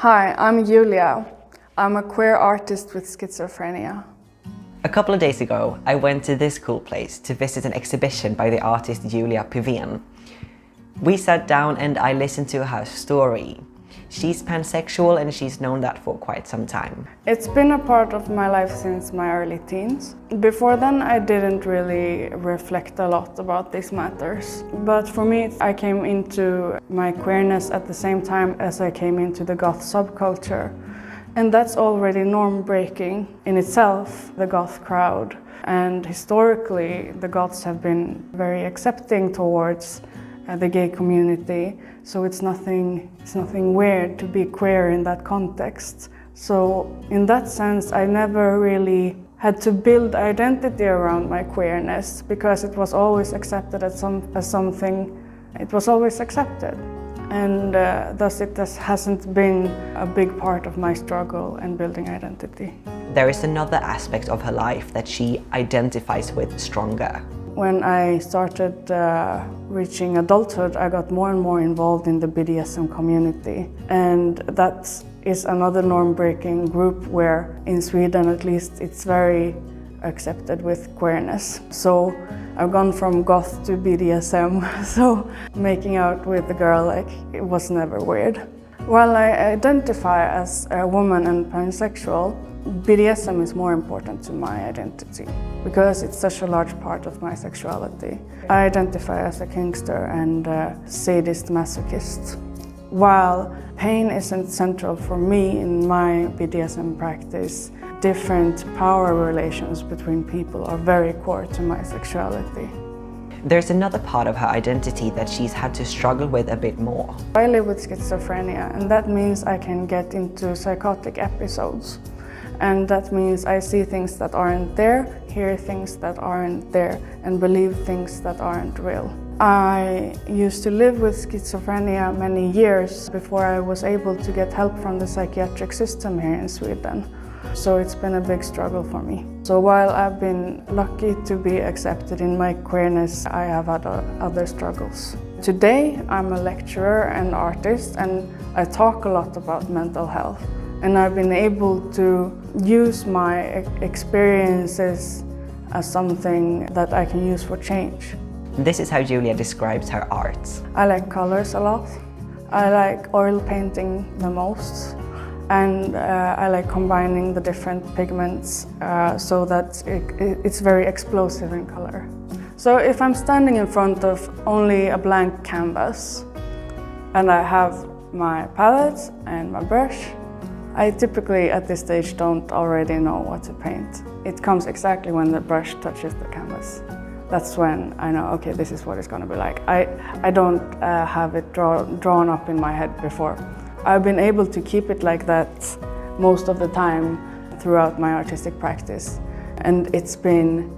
Hi, I'm Julia. I'm a queer artist with schizophrenia. A couple of days ago, I went to this cool place to visit an exhibition by the artist Julia Pivén. We sat down and I listened to her story. She's pansexual and she's known that for quite some time. It's been a part of my life since my early teens. Before then, I didn't really reflect a lot about these matters. But for me, I came into my queerness at the same time as I came into the goth subculture. And that's already norm-breaking in itself, the goth crowd. And historically, the goths have been very accepting towards the gay community. So it's nothing weird to be queer in that context. So in that sense, I never really had to build identity around my queerness because it was always accepted as something, it was always accepted. And thus it hasn't been a big part of my struggle and building identity. There is another aspect of her life that she identifies with stronger. When I started reaching adulthood, I got more and more involved in the BDSM community. And that is another norm-breaking group where, in Sweden at least, it's very accepted with queerness. So I've gone from goth to BDSM, so making out with a girl, it was never weird. While I identify as a woman and pansexual, BDSM is more important to my identity because it's such a large part of my sexuality. I identify as a kinkster and a sadist masochist. While pain isn't central for me in my BDSM practice, different power relations between people are very core to my sexuality. There's another part of her identity that she's had to struggle with a bit more. I live with schizophrenia, and that means I can get into psychotic episodes. And that means I see things that aren't there, hear things that aren't there, and believe things that aren't real. I used to live with schizophrenia many years before I was able to get help from the psychiatric system here in Sweden. So it's been a big struggle for me. So while I've been lucky to be accepted in my queerness, I have had other struggles. Today, I'm a lecturer and artist, and I talk a lot about mental health. And I've been able to use my experiences as something that I can use for change. This is how Julia describes her art. I like colors a lot. I like oil painting the most. And I like combining the different pigments so that it's very explosive in color. So if I'm standing in front of only a blank canvas and I have my palette and my brush, I typically at this stage don't already know what to paint. It comes exactly when the brush touches the canvas. That's when I know, okay, this is what it's going to be like. I don't have it drawn up in my head before. I've been able to keep it like that most of the time throughout my artistic practice. And it's been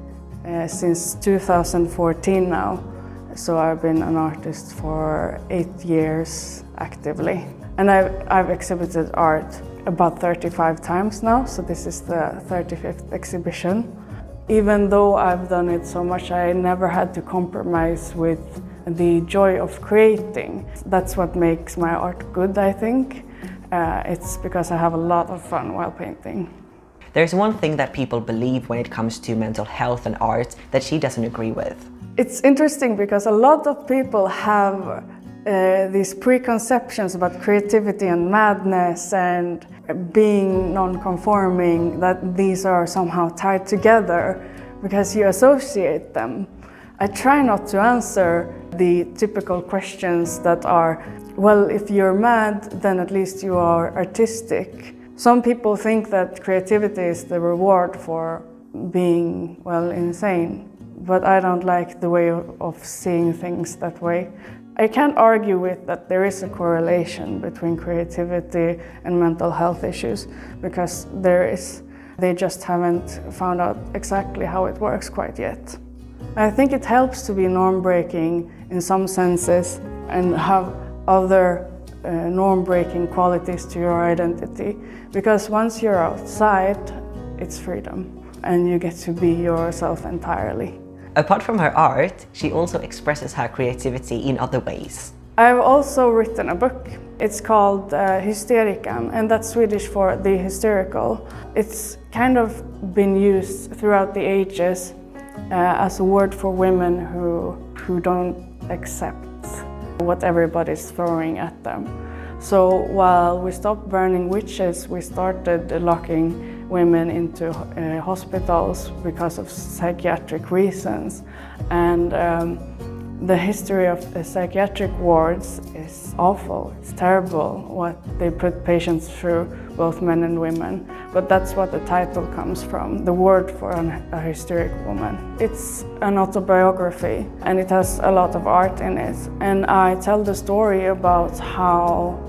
since 2014 now. So I've been an artist for 8 years actively. And I've exhibited art about 35 times now, so this is the 35th exhibition. Even though I've done it so much, I never had to compromise with the joy of creating. That's what makes my art good, I think. It's because I have a lot of fun while painting. There's one thing that people believe when it comes to mental health and art that she doesn't agree with. It's interesting because a lot of people have these preconceptions about creativity and madness and being non-conforming, that these are somehow tied together because you associate them. I try not to answer the typical questions that are, well, if you're mad, then at least you are artistic. Some people think that creativity is the reward for being, well, insane, but I don't like the way of seeing things that way. I can't argue with that there is a correlation between creativity and mental health issues, because there is. They just haven't found out exactly how it works quite yet. I think it helps to be norm-breaking in some senses and have other norm-breaking qualities to your identity, because once you're outside, it's freedom and you get to be yourself entirely. Apart from her art, she also expresses her creativity in other ways. I've also written a book. It's called Hysterikan, and that's Swedish for the hysterical. It's kind of been used throughout the ages as a word for women who don't accept what everybody's throwing at them. So while we stopped burning witches, we started locking women into hospitals because of psychiatric reasons. And the history of the psychiatric wards is awful. It's terrible what they put patients through, both men and women. But that's what the title comes from, the word for a hysteric woman. It's an autobiography and it has a lot of art in it. And I tell the story about how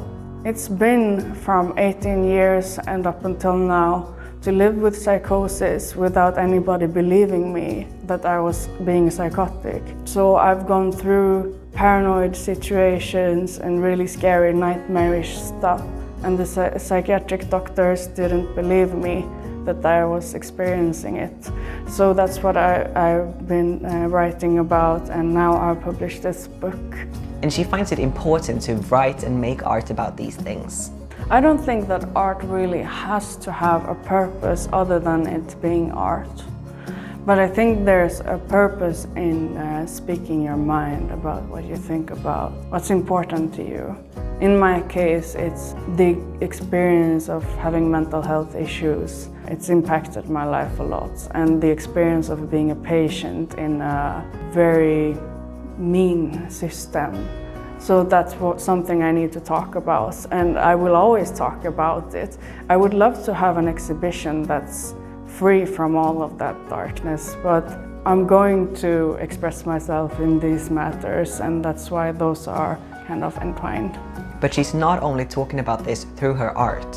it's been from 18 years and up until now to live with psychosis without anybody believing me that I was being psychotic. So I've gone through paranoid situations and really scary nightmarish stuff. And the psychiatric doctors didn't believe me that I was experiencing it. So that's what I've been writing about, and now I've published this book. And she finds it important to write and make art about these things. I don't think that art really has to have a purpose other than it being art. But I think there's a purpose in speaking your mind about what you think about, what's important to you. In my case, it's the experience of having mental health issues. It's impacted my life a lot. And the experience of being a patient in a very mean system. So that's something I need to talk about, and I will always talk about it. I would love to have an exhibition that's free from all of that darkness, but I'm going to express myself in these matters, and that's why those are kind of entwined. But she's not only talking about this through her art.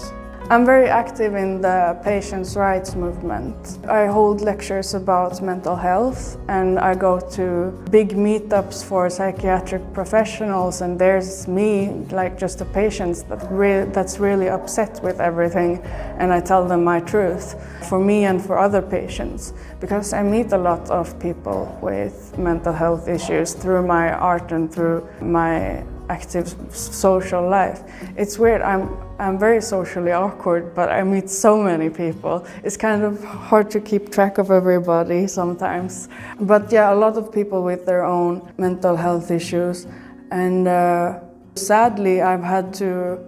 I'm very active in the patients' rights movement. I hold lectures about mental health, and I go to big meetups for psychiatric professionals, and there's me, like just a patient that's really upset with everything, and I tell them my truth, for me and for other patients, because I meet a lot of people with mental health issues through my art and through my active social life. It's weird, I'm very socially awkward, but I meet so many people. It's kind of hard to keep track of everybody sometimes. But yeah, a lot of people with their own mental health issues. And sadly, I've had to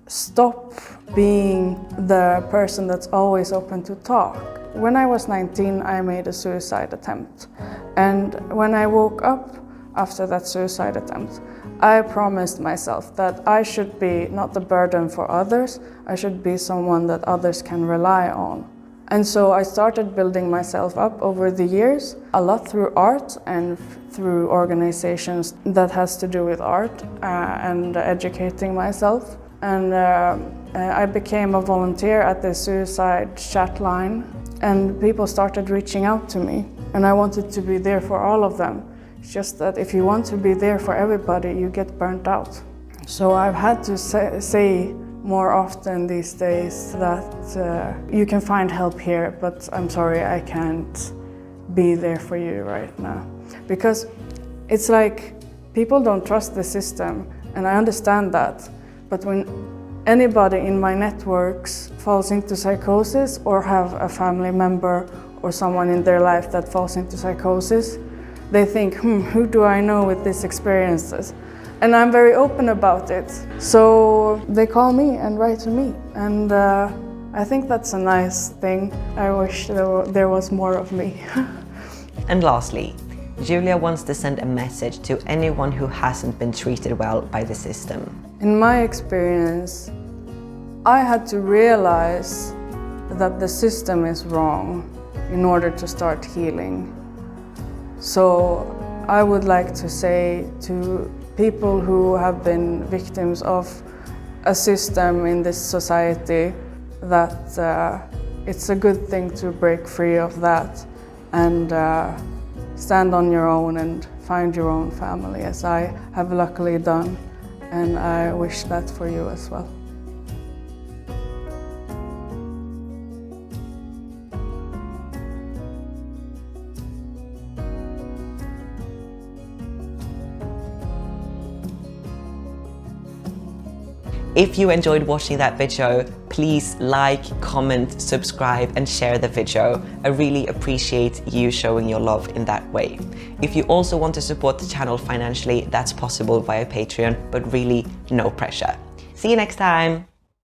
stop being the person that's always open to talk. When I was 19, I made a suicide attempt. And when I woke up after that suicide attempt, I promised myself that I should be not the burden for others, I should be someone that others can rely on. And so I started building myself up over the years, a lot through art and through organizations that has to do with art and educating myself. And I became a volunteer at the suicide chat line, and people started reaching out to me, and I wanted to be there for all of them. It's just that if you want to be there for everybody, you get burnt out. So I've had to say more often these days that you can find help here, but I'm sorry, I can't be there for you right now. Because it's like people don't trust the system, and I understand that. But when anybody in my networks falls into psychosis or have a family member or someone in their life that falls into psychosis, they think, who do I know with these experiences? And I'm very open about it. So they call me and write to me. And I think that's a nice thing. I wish there was more of me. And lastly, Julia wants to send a message to anyone who hasn't been treated well by the system. In my experience, I had to realize that the system is wrong in order to start healing. So I would like to say to people who have been victims of a system in this society that it's a good thing to break free of that and stand on your own and find your own family, as I have luckily done, and I wish that for you as well. If you enjoyed watching that video, please like, comment, subscribe and share the video. I really appreciate you showing your love in that way. If you also want to support the channel financially, that's possible via Patreon, but really no pressure. See you next time!